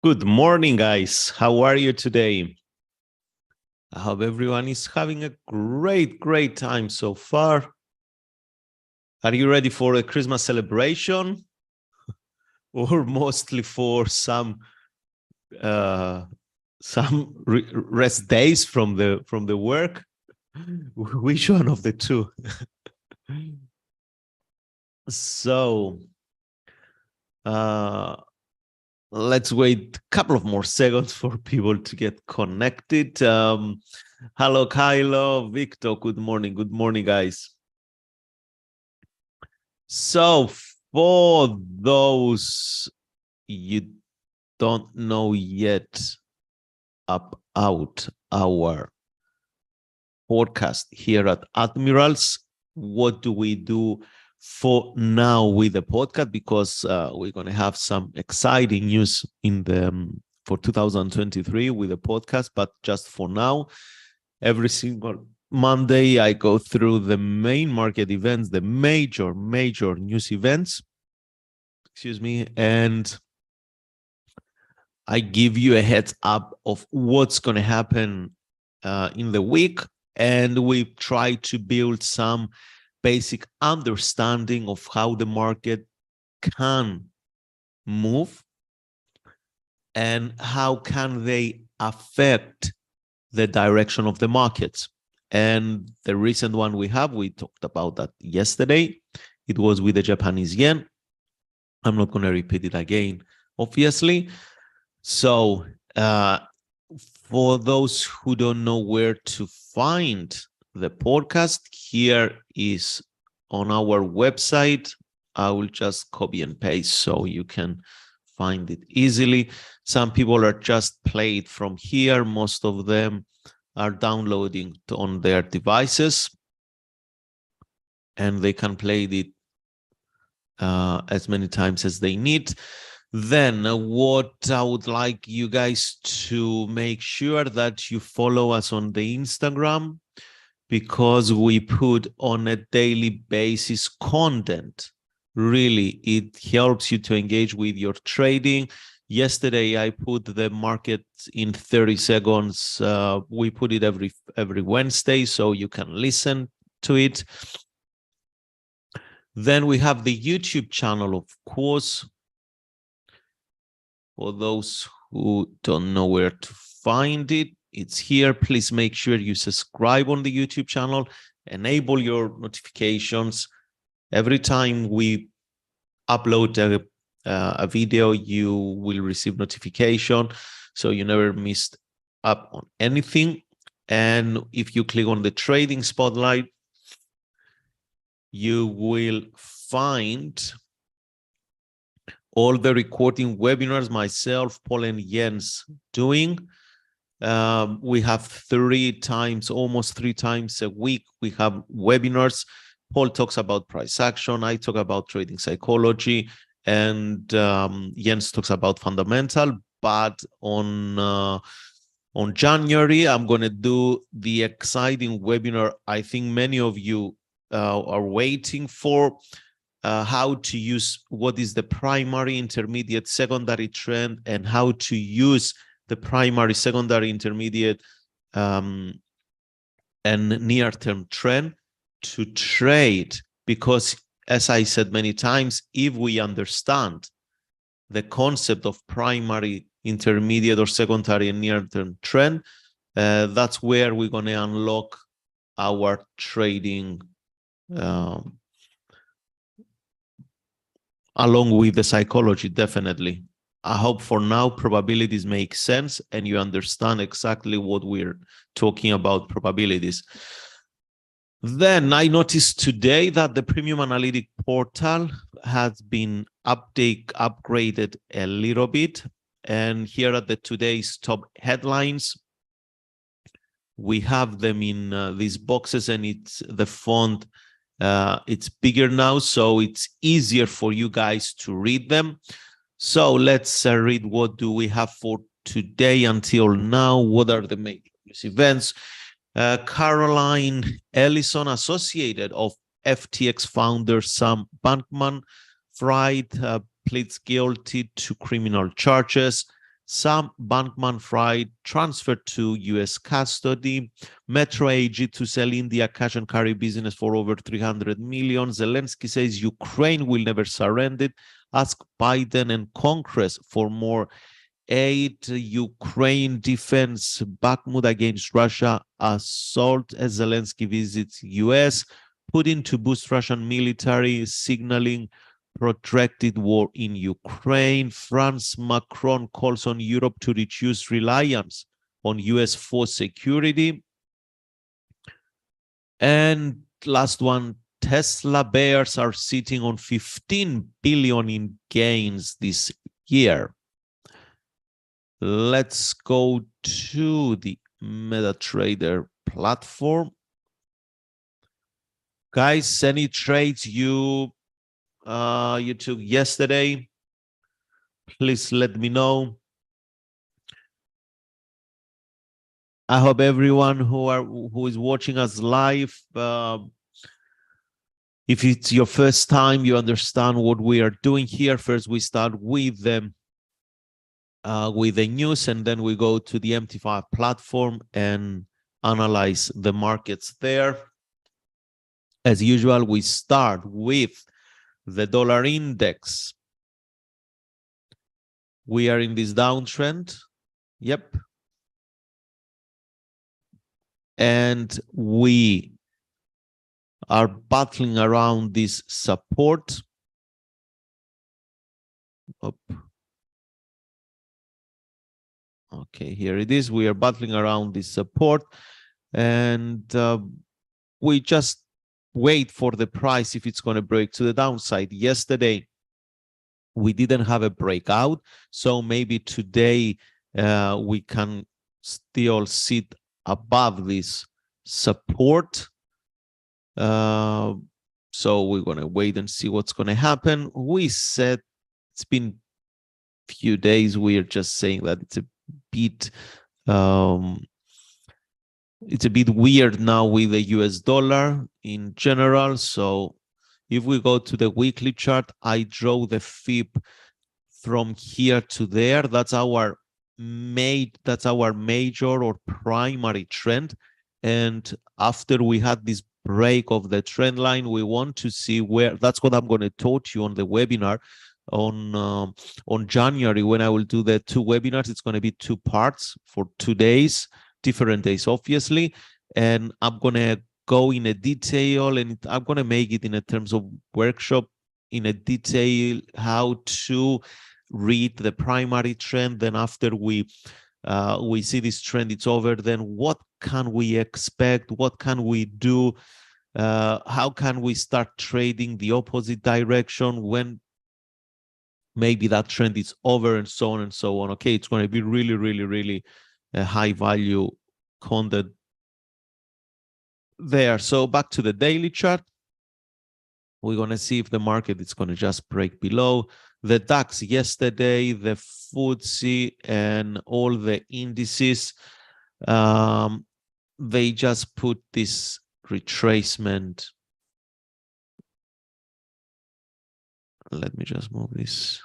Good morning, guys. How are you today? I hope everyone is having a great time so far. Are you ready for a Christmas celebration? Or mostly for some rest days from the work? Which one of the two? So let's wait a couple of more seconds for people to get connected. Hello, Kylo, Victor. Good morning, guys. So for those you don't know yet about our podcast here at Admirals, what do we do for now with the podcast? Because we're going to have some exciting news in the for 2023 with the podcast, but just for now, every single Monday I go through the main market events, the major news events, and I give you a heads up of what's going to happen in the week, and we try to build some basic understanding of how the market can move and how can they affect the direction of the markets. And the recent one we talked about that yesterday. It was with the Japanese yen. I'm not going to repeat it again, obviously. So for those who don't know where to find the podcast, here is on our website. I will just copy and paste so you can find it easily. Some people are just played from here. Most of them are downloading on their devices, and they can play it as many times as they need. Then what I would like you guys to make sure that you follow us on the Instagram, because we put on a daily basis content. Really, it helps you to engage with your trading. Yesterday, I put the market in 30 seconds. We put it every Wednesday, so you can listen to it. Then we have the YouTube channel, of course. For those who don't know where to find it, it's here. Please make sure you subscribe on the YouTube channel, enable your notifications. Every time we upload a video, you will receive notification, so you never missed up on anything. And if you click on the trading spotlight, you will find all the recording webinars myself, Paul, and Jens doing. We have almost three times a week, we have webinars. Paul talks about price action, I talk about trading psychology, and Jens talks about fundamental. But on January, I'm going to do the exciting webinar I think many of you are waiting for. How to use what is the primary, intermediate, secondary trend, and how to use the primary, secondary, intermediate, and near-term trend to trade. Because, as I said many times, if we understand the concept of primary, intermediate, or secondary and near-term trend, that's where we're going to unlock our trading along with the psychology, definitely. I hope for now probabilities make sense and you understand exactly what we're talking about, probabilities. Then I noticed today that the Premium Analytic portal has been upgraded a little bit. And here are today's top headlines. We have them in these boxes, and it's the font. It's bigger now, so it's easier for you guys to read them. So let's read what do we have for today until now. What are the main events? Caroline Ellison, associated of FTX founder Sam Bankman-Fried, pleads guilty to criminal charges. Sam Bankman-Fried transferred to U.S. custody. Metro AG to sell India cash and carry business for over 300 million. Zelensky says Ukraine will never surrender. Ask Biden and Congress for more aid. Ukraine defense Bakhmut against Russia. Assault as Zelensky visits U.S. Putin to boost Russian military, signaling protracted war in Ukraine. France Macron calls on Europe to reduce reliance on US for security. And last one, Tesla bears are sitting on 15 billion in gains this year. Let's go to the MetaTrader platform. Guys, any trades you took yesterday, please let me know. I hope everyone who is watching us live, if it's your first time, you understand what we are doing here. First, we start with the news, and then we go to the MT5 platform and analyze the markets there. As usual, we start with the dollar index. We are in this downtrend. Yep. And we are battling around this support. Up. Okay, here it is. We are battling around this support, and we just wait for the price if it's going to break to the downside. Yesterday, we didn't have a breakout, so maybe today we can still sit above this support. So we're going to wait and see what's going to happen. We said it's been a few days. We are just saying that it's a bit weird now with the US dollar in general. So if we go to the weekly chart, I draw the fib from here to there. That's our major or primary trend. And after we had this break of the trend line, we want to see where. That's what I'm going to talk you on the webinar on January, when I will do the 2 webinars. It's going to be 2 parts for 2 days, different days, obviously. And I'm going to go in a detail, and I'm going to make it in a terms of workshop in a detail how to read the primary trend. Then after we see this trend, it's over. Then what can we expect? What can we do? How can we start trading the opposite direction when maybe that trend is over, and so on and so on. Okay, it's going to be really, really, really high value content there. So back to the daily chart. We're going to see if the market is going to just break below. The DAX yesterday, the FTSE, and all the indices, they just put this retracement. Let me just move this.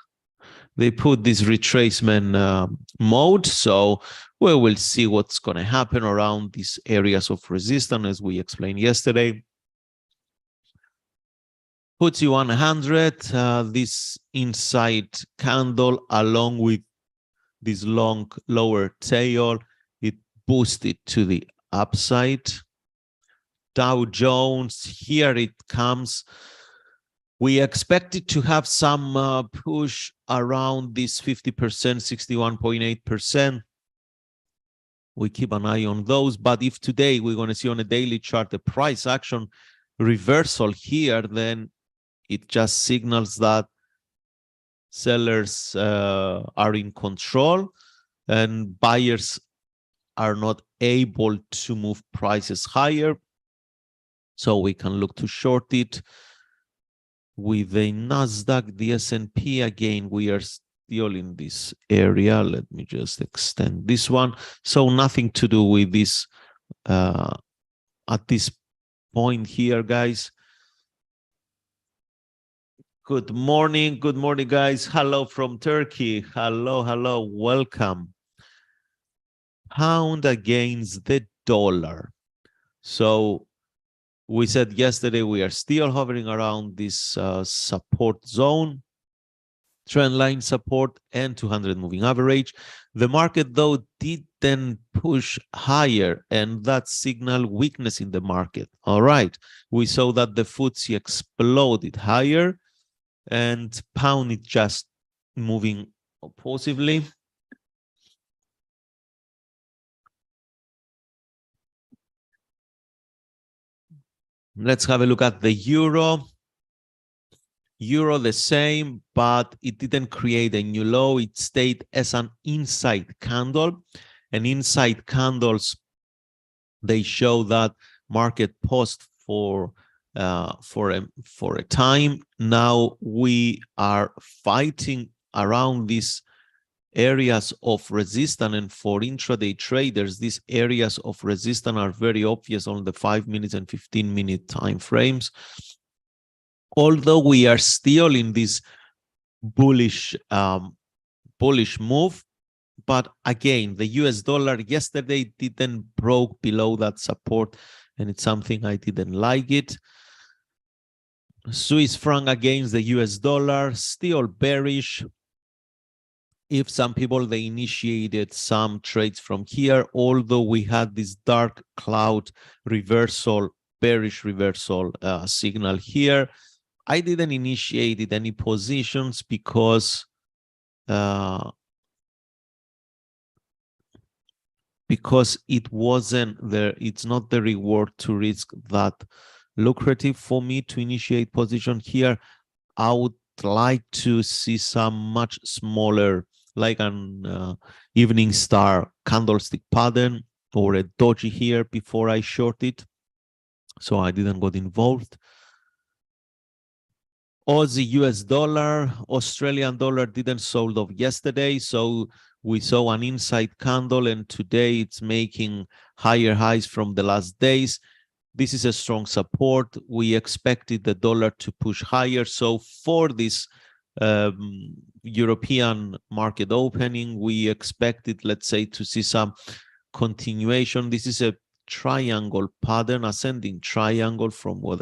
They put this retracement mode. So we will see what's going to happen around these areas of resistance, as we explained yesterday. FTSE 100, this inside candle along with this long lower tail, it boosted to the upside. Dow Jones, here it comes. We expected to have some push around this 50%, 61.8%. We keep an eye on those. But if today we're going to see on a daily chart the price action reversal here, then it just signals that sellers are in control and buyers are not able to move prices higher. So we can look to short it. With the Nasdaq, the S&P, again, we are still in this area. Let me just extend this one. So nothing to do with this at this point here, guys. Good morning, guys. Hello from Turkey. Hello, welcome. Pound against the dollar. So we said yesterday we are still hovering around this support zone, trend line support and 200 moving average. The market though didn't push higher, and that signaled weakness in the market. All right, we saw that the FTSE exploded higher and pound is just moving oppositely. Let's have a look at the euro. Euro the same, but it didn't create a new low. It stayed as an inside candle. And inside candles, they show that market paused for a time. Now we are fighting around these areas of resistance, and for intraday traders, these areas of resistance are very obvious on the 5 minutes and 15-minute time frames. Although we are still in this bullish move, but again, the US dollar yesterday didn't broke below that support, and it's something I didn't like it. Swiss franc against the US dollar, still bearish. If some people, they initiated some trades from here, although we had this dark cloud reversal, bearish reversal signal here. I didn't initiate any positions because it wasn't there. It's not the reward to risk that lucrative for me to initiate position here. I would like to see some much smaller, like an evening star candlestick pattern or a doji here before I short it. So I didn't get involved. Aussie US dollar, Australian dollar didn't sold off yesterday, so we saw an inside candle, and today it's making higher highs from the last days. This is a strong support. We expected the dollar to push higher, so for this European market opening, we expected, let's say, to see some continuation. This is a triangle pattern, ascending triangle, from what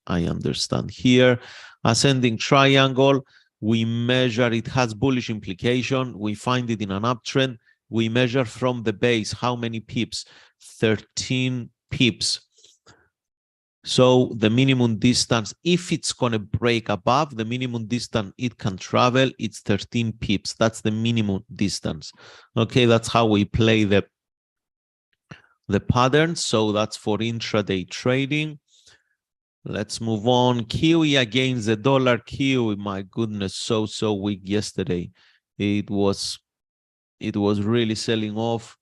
I understand here. Ascending triangle, we measure, it has bullish implication. We find it in an uptrend. We measure from the base how many pips? 13 pips. So the minimum distance, if it's going to break above the minimum distance it can travel, it's 13 pips. That's the minimum distance. Okay, that's how we play the pattern. So that's for intraday trading. Let's move on. Kiwi against the dollar. Kiwi, my goodness, so weak yesterday. It was really selling off.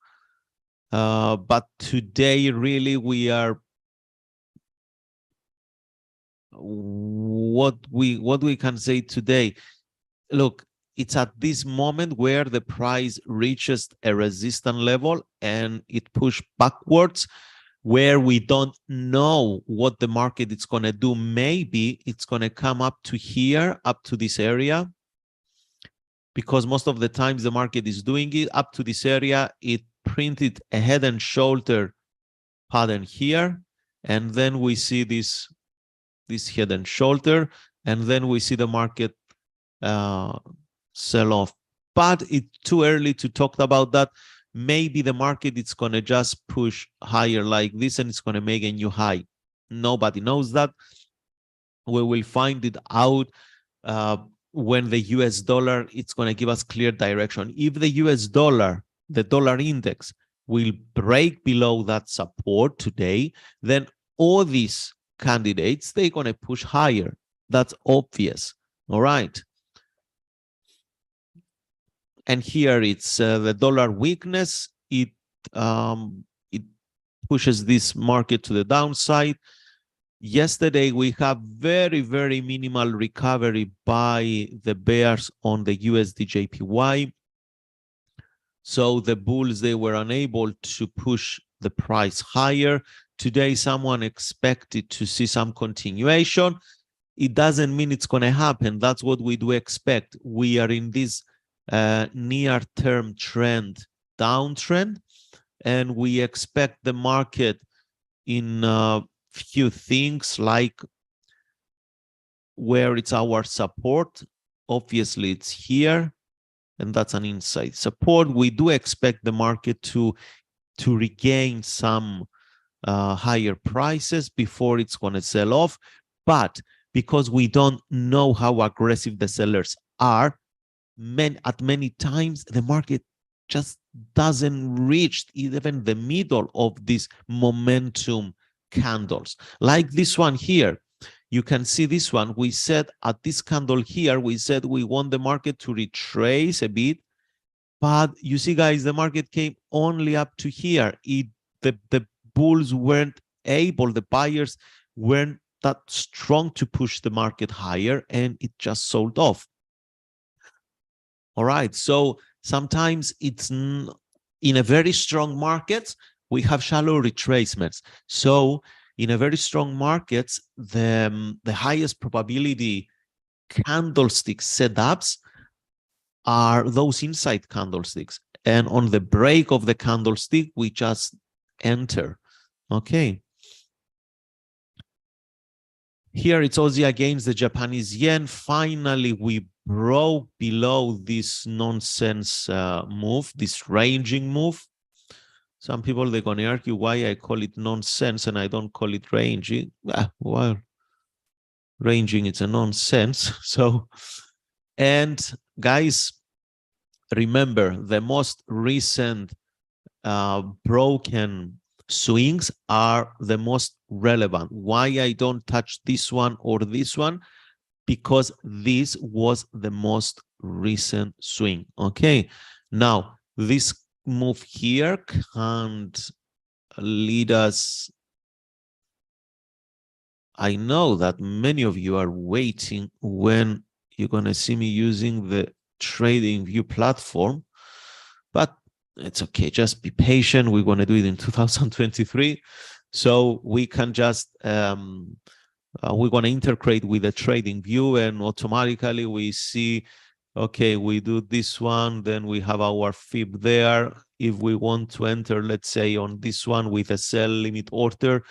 But today, really, we are what we can say today. Look, it's at this moment where the price reaches a resistance level and it pushed backwards, where we don't know what the market is going to do. Maybe it's going to come up to here, up to this area, because most of the times the market is doing it up to this area. It printed a head and shoulder pattern here, and then we see this head and shoulder, and then we see the market sell off. But it's too early to talk about that. Maybe the market is going to just push higher like this, and it's going to make a new high. Nobody knows that. We will find it out when the US dollar, it's going to give us clear direction. If the US dollar, the dollar index, will break below that support today, then all these candidates, they're going to push higher. That's obvious. All right. And here it's the dollar weakness. It pushes this market to the downside. Yesterday, we have very, very minimal recovery by the bears on the USD JPY. So the bulls, they were unable to push the price higher. Today, someone expected to see some continuation. it doesn't mean it's going to happen. That's what we do expect. We are in this near-term trend, downtrend, and we expect the market in a few things, like where it's our support. Obviously, it's here, and that's an inside support. We do expect the market to regain some higher prices before it's going to sell off. But because we don't know how aggressive the sellers are, at many times the market just doesn't reach even the middle of these momentum candles. Like this one here, you can see this one. We said at this candle here, we said we want the market to retrace a bit, but you see, guys, the market came only up to here. The bulls weren't able, the buyers weren't that strong to push the market higher, and it just sold off. All right, so sometimes it's in a very strong market, we have shallow retracements. So in a very strong markets, the highest probability candlestick setups are those inside candlesticks. And on the break of the candlestick, we just enter. Okay. Here it's Aussie against the Japanese yen. Finally, we broke below this nonsense move, this ranging move. Some people, they're going to argue why I call it nonsense and I don't call it ranging. Well, ranging, it's a nonsense. So, and guys, remember, the most recent broken swings are the most relevant. Why I don't touch this one or this one? Because this was the most recent swing. Okay, now this move here can't lead us. I know that many of you are waiting when you're going to see me using the TradingView platform, but it's okay. Just be patient. We're going to do it in 2023. So we can just, we're going to integrate with the TradingView, and automatically we see, okay, we do this one, then we have our fib there. If we want to enter, let's say on this one with a sell limit order,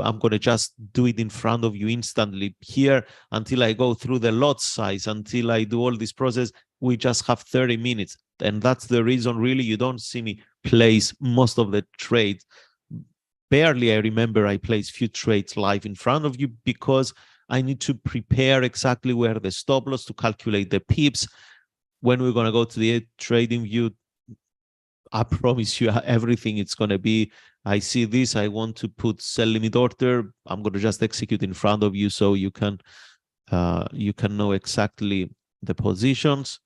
I'm going to just do it in front of you instantly here until I go through the lot size, until I do all this process. We just have 30 minutes. And that's the reason really you don't see me place most of the trades. Barely I remember I place few trades live in front of you because I need to prepare exactly where the stop loss to calculate the pips. When we're going to go to the TradingView, I promise you everything it's going to be, I see this, I want to put sell limit order, I'm going to just execute in front of you so you can know exactly the positions.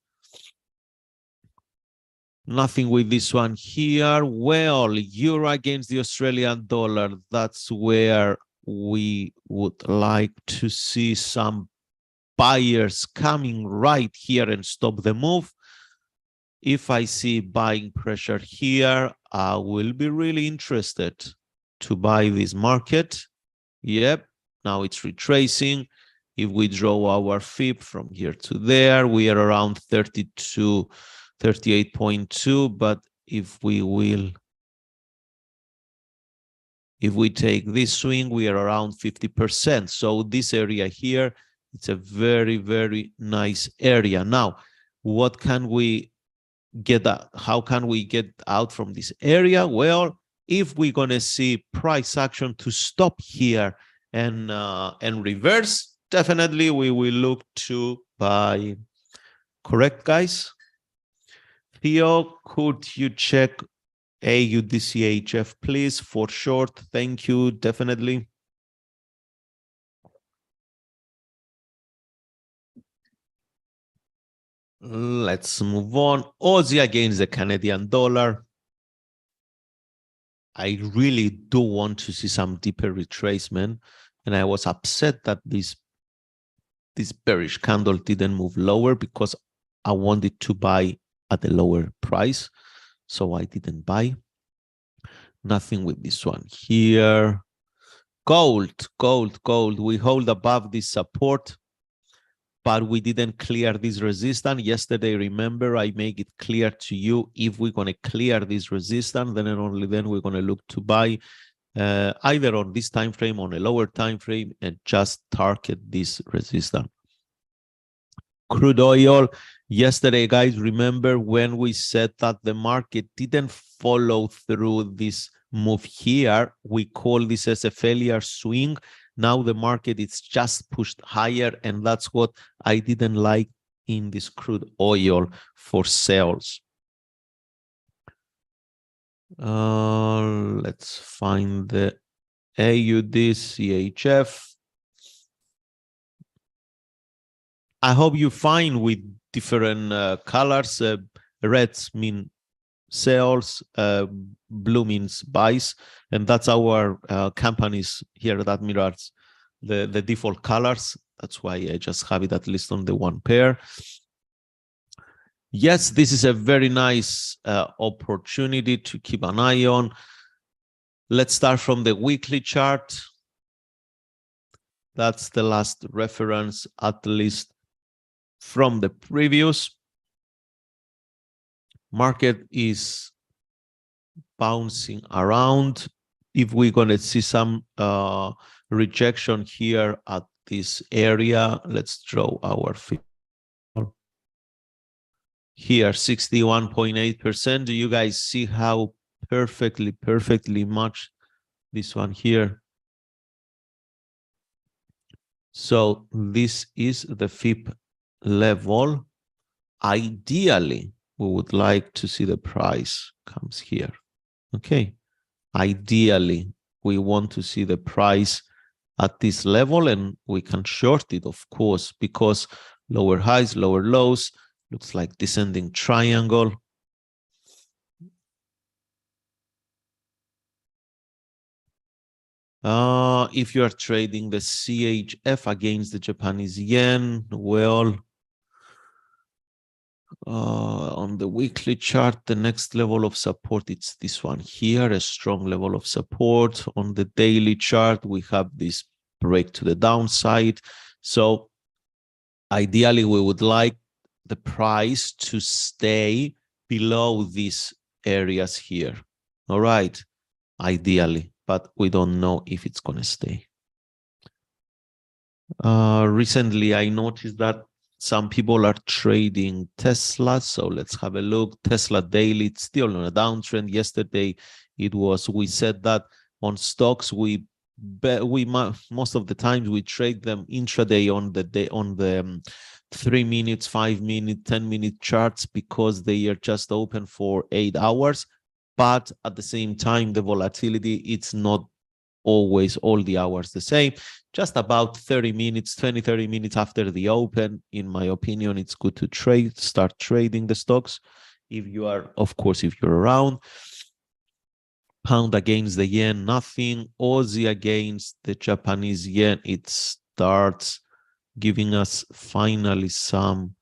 Nothing with this one here. Well, euro against the Australian dollar, that's where we would like to see some buyers coming right here and stop the move. If I see buying pressure here, I will be really interested to buy this market. Yep, now it's retracing. If we draw our fib from here to there, we are around 32, 38.2. But if we take this swing, we are around 50%. So this area here, it's a very, very nice area. Now, what can we get out? How can we get out from this area? Well, if we're going to see price action to stop here and reverse, definitely we will look to buy. Correct, guys? Theo, could you check AUDCHF, please, for short? Thank you, definitely. Let's move on. Aussie against the Canadian dollar. I really do want to see some deeper retracement, and I was upset that this bearish candle didn't move lower because I wanted to buy at a lower price, so I didn't buy. Nothing with this one here. Gold. We hold above this support. but we didn't clear this resistance. Yesterday, remember, I make it clear to you, if we're going to clear this resistance, then and only then we're going to look to buy either on this time frame, on a lower time frame, and just target this resistance. Crude oil, yesterday, guys, remember when we said that the market didn't follow through this move here, we call this as a failure swing. Now the market is just pushed higher, and that's what I didn't like in this crude oil for sales. Let's find the AUD CHF. I hope you find with different colors. Reds mean sales, blue means buys, and that's our companies here at Admirals, the default colors. That's why I just have it at least on the one pair. Yes, this is a very nice opportunity to keep an eye on. Let's start from the weekly chart. That's the last reference, at least from the previous. Market is bouncing around. If we're going to see some rejection here at this area, let's draw our figure. Here, 61.8%. Do you guys see how perfectly matched this one here? So this is the FIP level. Ideally, we would like to see the price comes here. Okay. Ideally, we want to see the price at this level, and we can short it, of course, because lower highs, lower lows, looks like descending triangle. If you are trading the CHF against the Japanese yen, well, on the weekly chart, the next level of support, it's this one here, a strong level of support. On the daily chart, we have this break to the downside. So ideally, we would like the price to stay below these areas here. All right, ideally, but we don't know if it's going to stay. Recently, I noticed that some people are trading Tesla. So let's have a look. Tesla daily, it's still on a downtrend. Yesterday, we said that on stocks, most of the times we trade them intraday on the 3 minutes, 5 minute, 10-minute charts, because they are just open for 8 hours. But at the same time, the volatility, it's not always all the hours the same. Just about 30 minutes, 20, 30 minutes after the open, in my opinion, it's good to start trading the stocks. If you are, of course, if you're around. Pound against the yen, nothing. Aussie against the Japanese yen, it starts giving us finally some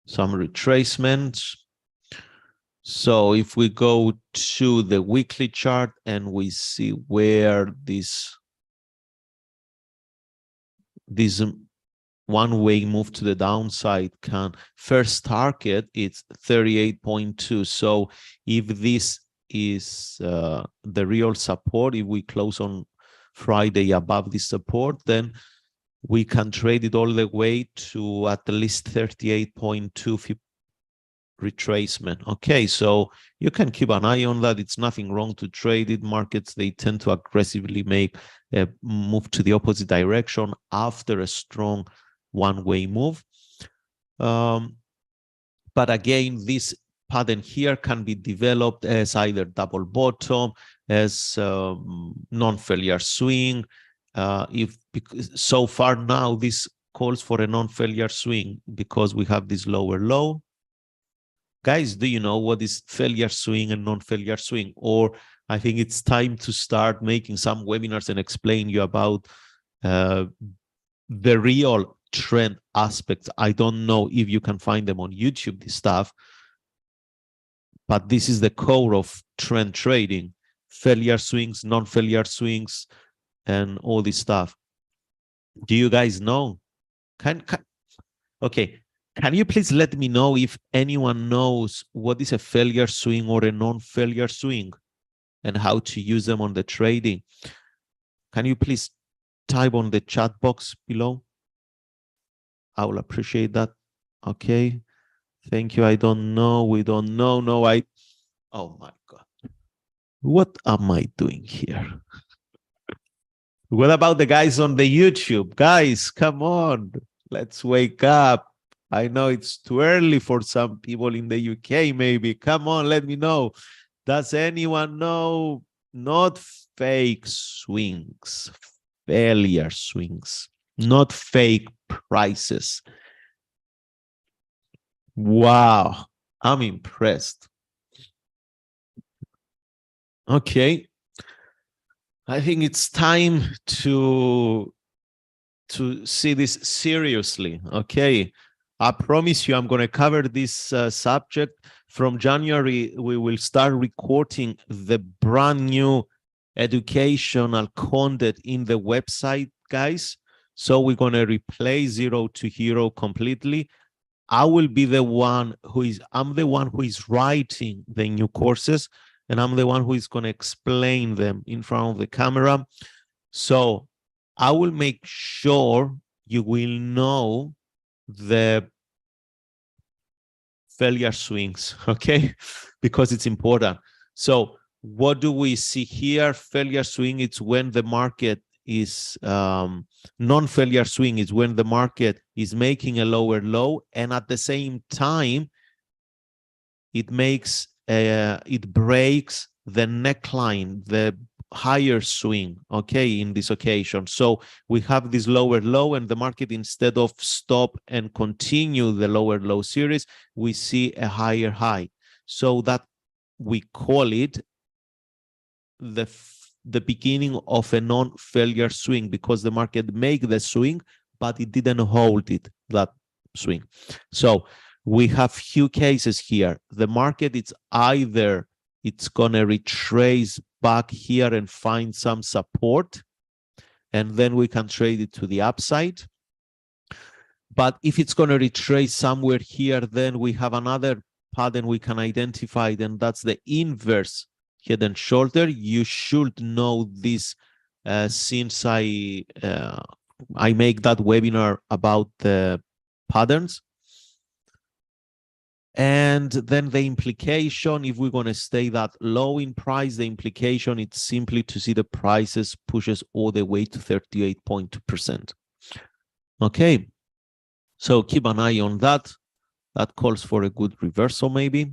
retracement. So if we go to the weekly chart and we see where this one-way move to the downside can first target, it's 38.2. So if this is the real support, if we close on Friday above this support, then we can trade it all the way to at least 38.2 retracement. Okay, so you can keep an eye on that. It's nothing wrong to trade it. Markets, they tend to aggressively make a move to the opposite direction after a strong one-way move. But again, this pattern here can be developed as either double bottom, as non-failure swing. So far now, this calls for a non-failure swing because we have this lower low. Guys, do you know what is failure swing and non-failure swing? Or I think it's time to start making some webinars and explain you about the real trend aspects. I don't know if you can find them on YouTube, this stuff, but this is the core of trend trading. failure swings, non-failure swings, and all this stuff. Do you guys know? Okay, can you please let me know if anyone knows what is a failure swing or a non-failure swing and how to use them on the trading? Can you please type on the chat box below? I will appreciate that. Okay, thank you. I don't know. We don't know. No, oh my God. What am I doing here? What about the guys on the YouTube? Guys, come on. Let's wake up. I know it's too early for some people in the UK, maybe. Come on, let me know. Does anyone know? Not fake swings, failure swings, not fake prices. Wow, I'm impressed. Okay. I think it's time to see this seriously. Okay. I promise you, I'm going to cover this subject. From January, we will start recording the brand new educational content in the website, guys. So we're going to replace Zero to Hero completely. I will be the one I'm the one who is writing the new courses, and I'm the one who is going to explain them in front of the camera. So I will make sure you will know the failure swings, okay? Because it's important. So what do we see here? Failure swing, it's when the market is, non-failure swing is when the market is making a lower low, and at the same time, it makes, it breaks the neckline, the higher swing, okay, in this occasion. So we have this lower low, and the market, instead of stop and continue the lower low series, we see a higher high. So that we call it the beginning of a non-failure swing, because the market make the swing, but it didn't hold it, that swing. So we have few cases here. The market, it's either it's going to retrace back here and find some support, and then we can trade it to the upside. But if it's going to retrace somewhere here, then we have another pattern we can identify, and that's the inverse head and shoulder. You should know this since I make that webinar about the patterns. And then the implication, if we're going to stay that low in price, the implication, it's simply to see the prices pushes all the way to 38.2%. Okay, so keep an eye on that. That calls for a good reversal, maybe.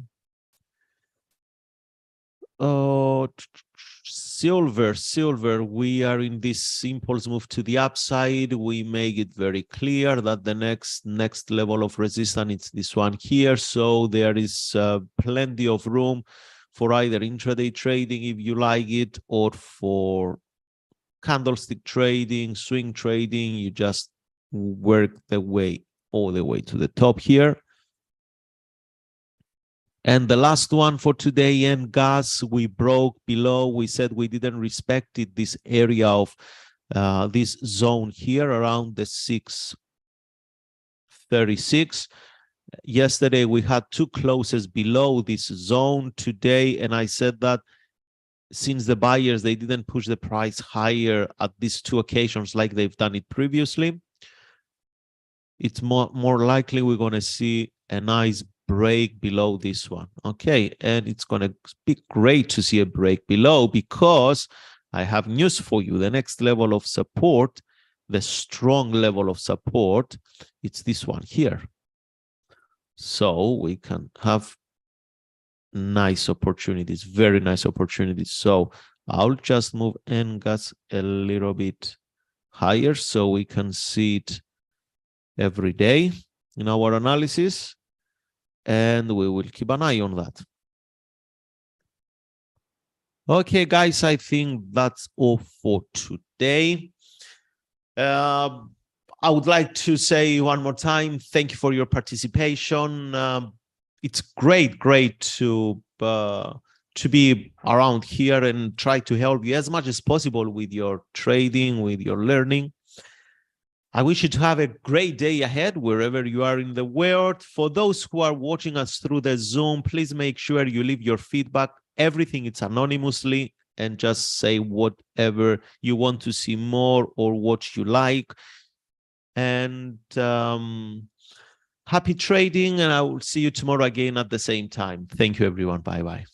Silver, we are in this impulse move to the upside. We make it very clear that the next level of resistance is this one here. So there is plenty of room for either intraday trading, if you like it, or for candlestick trading, swing trading. You just work the way all the way to the top here. And the last one for today, and gas, we broke below. We said we didn't respect it, this area of this zone here around the 636. Yesterday, we had two closes below this zone today, and I said that since the buyers, they didn't push the price higher at these two occasions like they've done it previously, it's more likely we're going to see a nice break below this one. Okay, and it's going to be great to see a break below, because I have news for you. The next level of support, the strong level of support, it's this one here. So we can have nice opportunities, very nice opportunities. So I'll just move NGAS a little bit higher so we can see it every day in our analysis, and we will keep an eye on that. Okay, guys, I think that's all for today. I would like to say one more time, thank you for your participation. It's great to to be around here and try to help you as much as possible with your trading, with your learning. I wish you to have a great day ahead wherever you are in the world. For those who are watching us through the Zoom, please make sure you leave your feedback. Everything is anonymously, and just say whatever you want to see more or what you like. And happy trading, and I will see you tomorrow again at the same time. Thank you, everyone. Bye-bye.